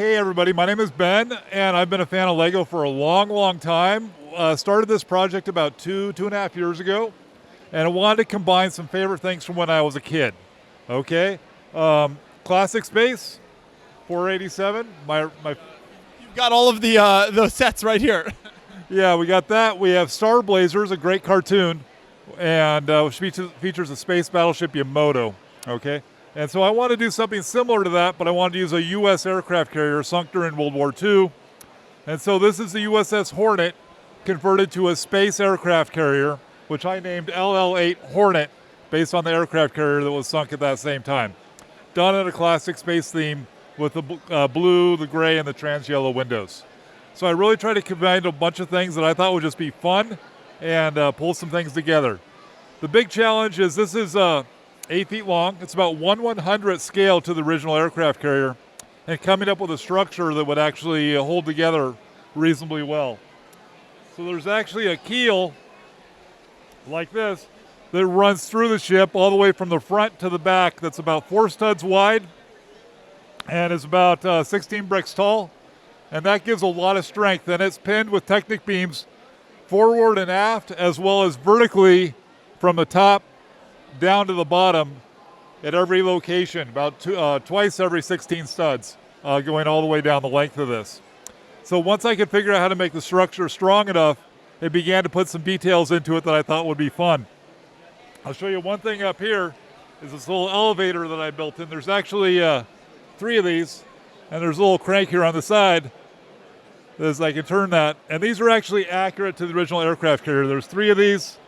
Hey everybody, my name is Ben, and I've been a fan of LEGO for a long time. Started this project about two and a half years ago, and I wanted to combine some favorite things from when I was a kid. Okay, classic space, 487. You've got all of the sets right here. Yeah, we got that. We have Star Blazers, a great cartoon, and which features a space battleship Yamato. Okay. And so I want to do something similar to that, but I wanted to use a U.S. aircraft carrier sunk during World War II. And so this is the USS Hornet converted to a space aircraft carrier, which I named LL-8 Hornet, based on the aircraft carrier that was sunk at that same time. Done in a classic space theme with the blue, the gray, and the trans-yellow windows. So I really tried to combine a bunch of things that I thought would just be fun and pull some things together. The big challenge is this is 8 feet long. It's about 1/100th scale to the original aircraft carrier, and coming up with a structure that would actually hold together reasonably well. So there's actually a keel like this that runs through the ship all the way from the front to the back that's about 4 studs wide and is about 16 bricks tall, and that gives a lot of strength, and it's pinned with Technic beams forward and aft as well as vertically from the top down to the bottom at every location, about twice every 16 studs, going all the way down the length of this. So once I could figure out how to make the structure strong enough, it began to put some details into it that I thought would be fun. I'll show you one thing up here is this little elevator that I built in. There's actually 3 of these, and there's a little crank here on the side as I can turn that. And these are actually accurate to the original aircraft carrier. There's 3 of these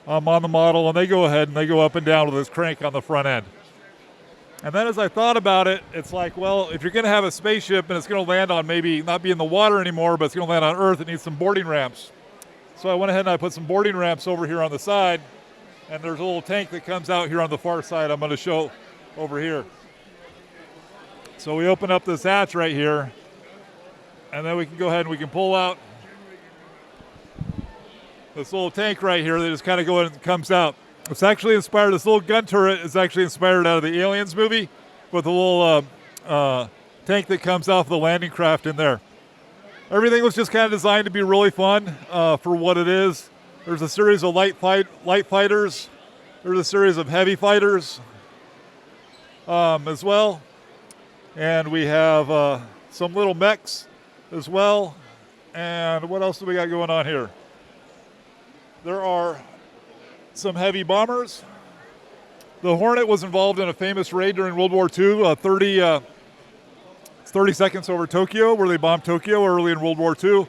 on the model, and they go ahead and they go up and down with this crank on the front end. And then as I thought about it, it's like, well, if you're going to have a spaceship and it's going to land on maybe not be in the water anymore, but it's going to land on Earth, it needs some boarding ramps. So I went ahead and I put some boarding ramps over here on the side, and there's a little tank that comes out here on the far side I'm going to show over here. So we open up this hatch right here, and then we can go ahead and we can pull out this little tank right here that just kind of goes and comes out. It's actually inspired, this little gun turret is actually inspired out of the Aliens movie with a little tank that comes off the landing craft in there. Everything was just kind of designed to be really fun for what it is. There's a series of light fighters. There's a series of heavy fighters as well. And we have some little mechs as well. And what else do we got going on here? There are some heavy bombers. The Hornet was involved in a famous raid during World War II, 30 seconds over Tokyo, where they bombed Tokyo early in World War II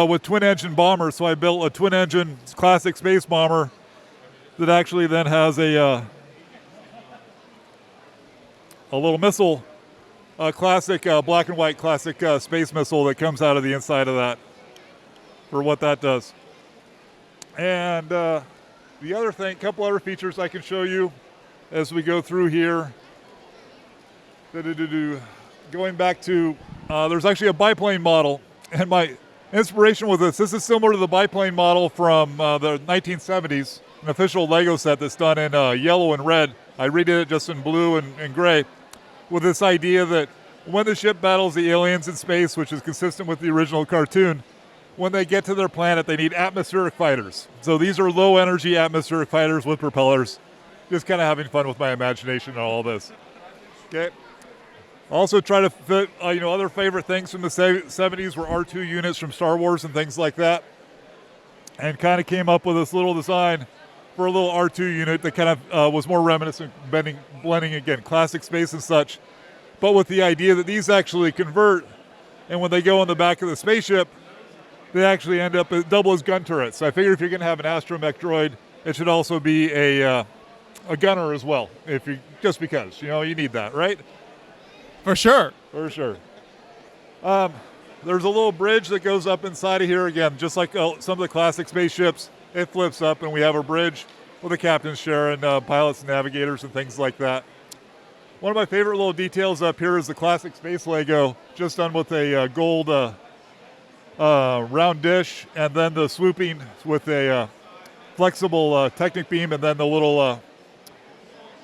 with twin-engine bombers. So I built a twin-engine classic space bomber that actually then has a little missile, a classic black and white classic space missile that comes out of the inside of that for what that does. And the other thing, a couple other features I can show you as we go through here. Going back to, there's actually a biplane model, and my inspiration with this is similar to the biplane model from the 1970s, an official LEGO set that's done in yellow and red. I redid it just in blue and gray, with this idea that when the ship battles the aliens in space, which is consistent with the original cartoon, when they get to their planet, they need atmospheric fighters. So these are low-energy atmospheric fighters with propellers. Just kind of having fun with my imagination and all this. Okay. Also try to fit, other favorite things from the 70s were R2 units from Star Wars and things like that. And kind of came up with this little design for a little R2 unit that kind of was more reminiscent, blending again, classic space and such. But with the idea that these actually convert, and when they go on the back of the spaceship, they actually end up double as gun turrets. So I figured if you're going to have an astromech droid, it should also be a gunner as well. Just because, you need that, right? For sure. For sure. There's a little bridge that goes up inside of here again, just like some of the classic spaceships. It flips up, and we have a bridge with a captain's chair and pilots and navigators and things like that. One of my favorite little details up here is the classic space Lego, just done with a gold round dish, and then the swooping with a flexible Technic beam, and then the little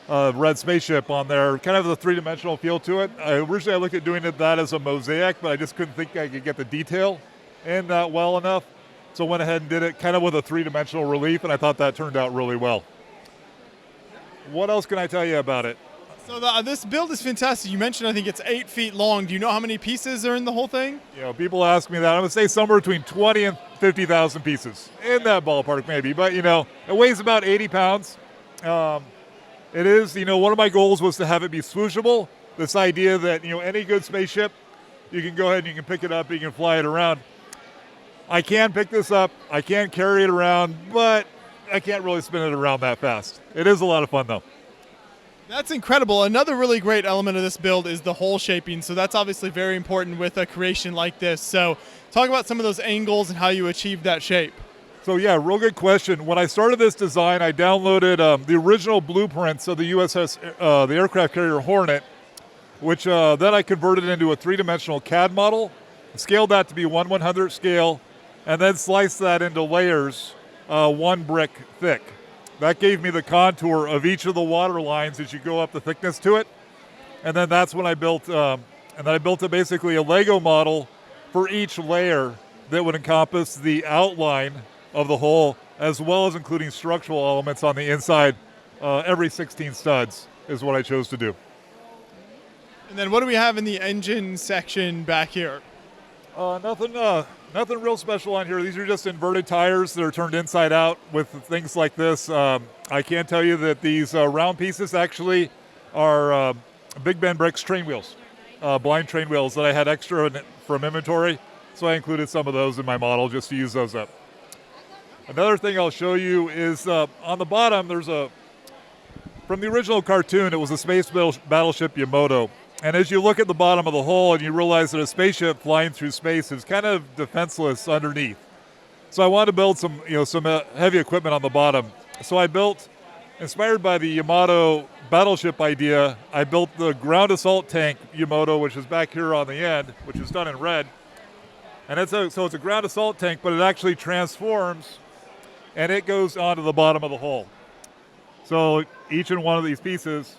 red spaceship on there, kind of a three-dimensional feel to it. Originally I looked at doing that as a mosaic, but I just couldn't think I could get the detail in that well enough. So I went ahead and did it kind of with a three-dimensional relief, and I thought that turned out really well. What else can I tell you about it? So this build is fantastic. You mentioned I think it's 8 feet long. Do you know how many pieces are in the whole thing? You know, people ask me that. I'm going to say somewhere between 20 and 50,000 pieces. In that ballpark maybe, but you know, it weighs about 80 pounds. It is, you know, one of my goals was to have it be swooshable. This idea that, you know, any good spaceship, you can go ahead and you can pick it up, you can fly it around. I can pick this up, I can carry it around, but I can't really spin it around that fast. It is a lot of fun though. That's incredible. Another really great element of this build is the hole shaping. So that's obviously very important with a creation like this. So talk about some of those angles and how you achieved that shape. So yeah, real good question. When I started this design, I downloaded the original blueprints of the the aircraft carrier Hornet, which then I converted into a three-dimensional CAD model, scaled that to be 1/100th scale, and then sliced that into layers, 1 brick thick. That gave me the contour of each of the water lines as you go up the thickness to it. And then that's when I built, basically a Lego model for each layer that would encompass the outline of the hull, as well as including structural elements on the inside. Every 16 studs is what I chose to do. And then what do we have in the engine section back here? Nothing real special on here. These are just inverted tires that are turned inside out with things like this. I can tell you that these round pieces actually are Big Ben Bricks train wheels, blind train wheels that I had extra from inventory. So I included some of those in my model just to use those up. Another thing I'll show you is on the bottom, from the original cartoon, it was a space battleship Yamato. And as you look at the bottom of the hull and you realize that a spaceship flying through space is kind of defenseless underneath. So I wanted to build some heavy equipment on the bottom. So I built, inspired by the Yamato battleship idea, I built the ground assault tank Yamato, which is back here on the end, which is done in red. And it's a ground assault tank, but it actually transforms and it goes onto the bottom of the hull. So each and one of these pieces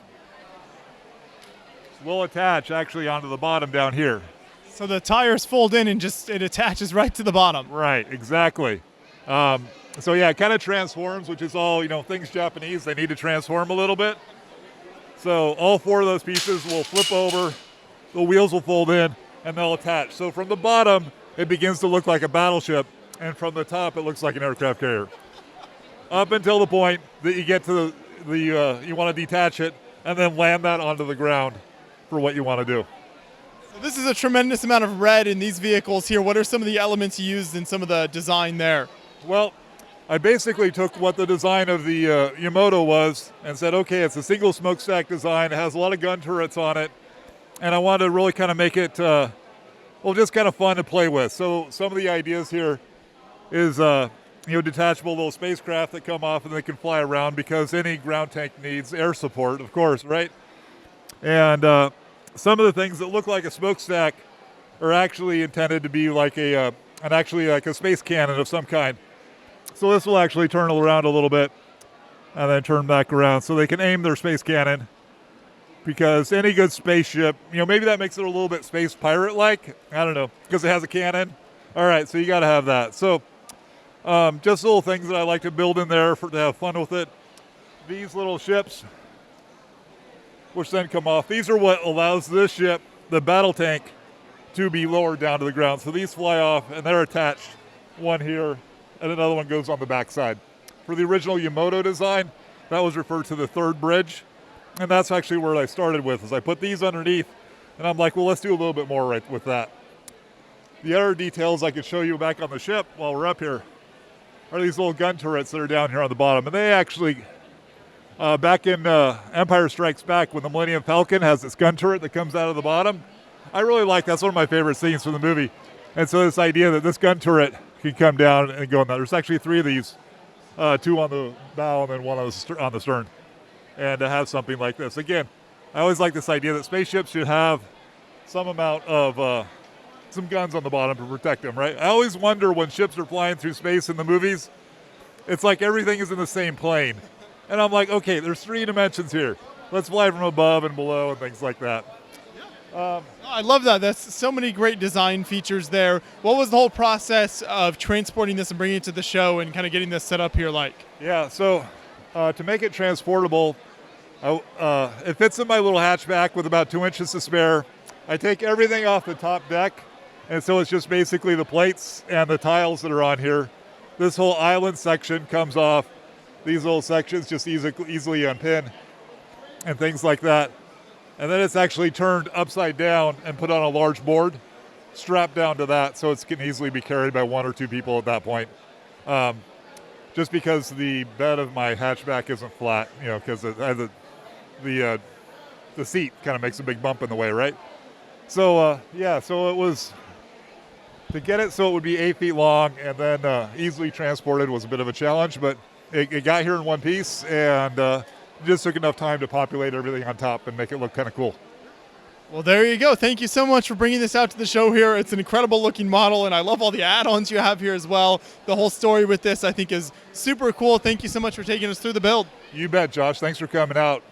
will attach actually onto the bottom down here. So the tires fold in and it attaches right to the bottom. Right, exactly. So yeah, it kind of transforms, which is all, you know, things Japanese, they need to transform a little bit. So all 4 of those pieces will flip over, the wheels will fold in, and they'll attach. So from the bottom, it begins to look like a battleship, and from the top, it looks like an aircraft carrier. Up until the point that you get to you want to detach it, and then land that onto the ground for what you want to do. So this is a tremendous amount of red in these vehicles here. What are some of the elements you used in some of the design there? Well, I basically took what the design of the Yamato was and said, okay, it's a single smokestack design. It has a lot of gun turrets on it. And I wanted to really kind of make it, just kind of fun to play with. So some of the ideas here is, detachable little spacecraft that come off and they can fly around because any ground tank needs air support, of course, right? And some of the things that look like a smokestack are actually intended to be like a space cannon of some kind. So this will actually turn around a little bit and then turn back around so they can aim their space cannon, because any good spaceship, maybe that makes it a little bit space pirate-like. I don't know, because it has a cannon. All right, so you got to have that. So just little things that I like to build in there to have fun with it. These little ships, which then come off, these are what allows this ship, the battle tank, to be lowered down to the ground. So these fly off and they're attached, one here and another one goes on the back side. For the original Yamato design, that was referred to the third bridge, and that's actually where I started with, is I put these underneath and I'm like, well, let's do a little bit more right with that. The other details I could show you back on the ship while we're up here are these little gun turrets that are down here on the bottom. And they actually, back in Empire Strikes Back, when the Millennium Falcon has this gun turret that comes out of the bottom, I really like, that's one of my favorite scenes from the movie. And so this idea that this gun turret can come down and go in there. There's actually 3 of these, 2 on the bow and then 1 on the stern. And to have something like this. Again, I always like this idea that spaceships should have some amount of some guns on the bottom to protect them, right? I always wonder when ships are flying through space in the movies, it's like everything is in the same plane. And I'm like, okay, there's 3 dimensions here. let's fly from above and below and things like that. Oh, I love that. That's so many great design features there. What was the whole process of transporting this and bringing it to the show and kind of getting this set up here like? Yeah, so to make it transportable, it fits in my little hatchback with about 2 inches to spare. I take everything off the top deck, and so it's just basically the plates and the tiles that are on here. This whole island section comes off. These little sections just easily unpin and things like that. And then it's actually turned upside down and put on a large board, strapped down to that, so it can easily be carried by 1 or 2 people at that point. Just because the bed of my hatchback isn't flat, because the seat kind of makes a big bump in the way, right? So so it was, to get it so it would be 8 feet long and then easily transported was a bit of a challenge, but it got here in one piece, and just took enough time to populate everything on top and make it look kind of cool. Well, there you go. Thank you so much for bringing this out to the show here. It's an incredible looking model, and I love all the add-ons you have here as well. The whole story with this, I think, is super cool. Thank you so much for taking us through the build. You bet, Josh. Thanks for coming out.